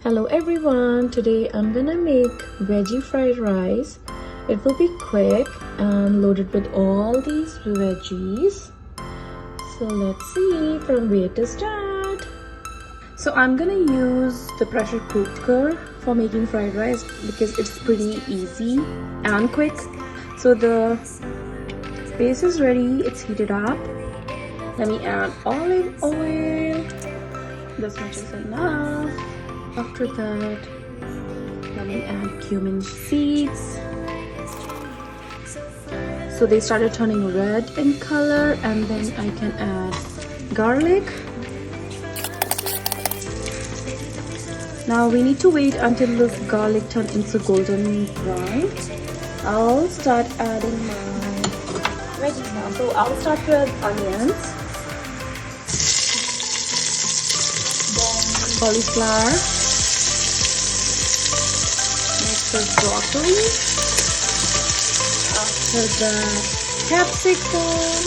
Hello everyone, today I'm gonna make veggie fried rice. It will be quick and loaded with all these veggies. So let's see from where to start. So I'm gonna use the pressure cooker for making fried rice because it's pretty easy and quick. So the base is ready, it's heated up. Let me add olive oil. This much is enough. After that, let me add cumin seeds. So they started turning red in color, and then I can add garlic. Now we need to wait until this garlic turns into golden brown. I'll start adding my veggies now. So I'll start with onions, then cauliflower, broccoli, after that capsicum.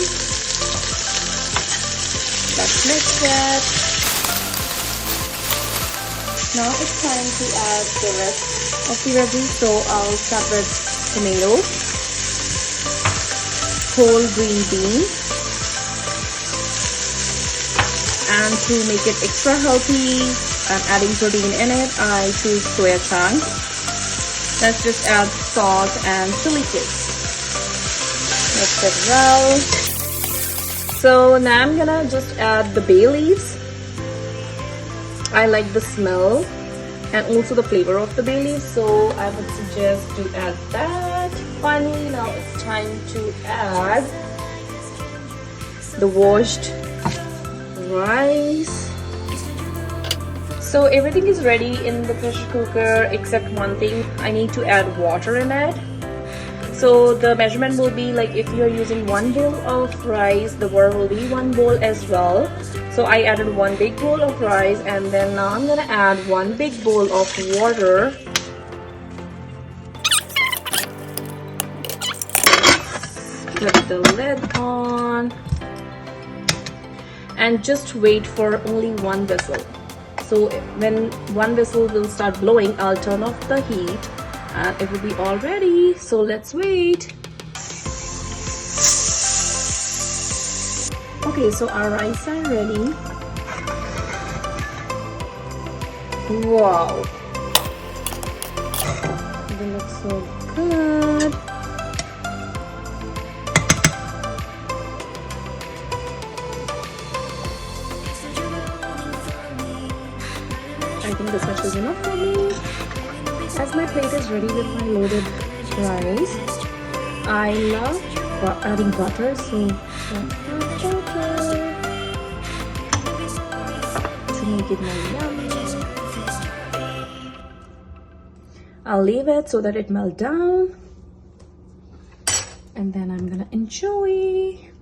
Let's mix that. Now it's time to add the rest of the veggies. So I'll start with tomatoes, whole green beans, and to make it extra healthy and adding protein in it, I choose soya chunks. Let's just add salt and chili flakes. Mix it well. So now I'm gonna just add the bay leaves. I like the smell and also the flavor of the bay leaves, so I would suggest to add that. Finally, now it's time to add the washed rice. So everything is ready in the pressure cooker except one thing. I need to add water in it. So the measurement will be like if you're using 1 bowl of rice, the water will be 1 bowl as well. So I added 1 big bowl of rice, and then now I'm gonna add 1 big bowl of water. Put the lid on and just wait for only 1 whistle. So when 1 whistle will start blowing, I'll turn off the heat and it will be all ready. So let's wait. Okay, so our rice are ready. Wow, they look so good. I think this much is enough for me. As my plate is ready with my loaded rice, I love adding butter, so let's add butter to make it more yummy. I'll leave it so that it melts down, and then I'm gonna enjoy.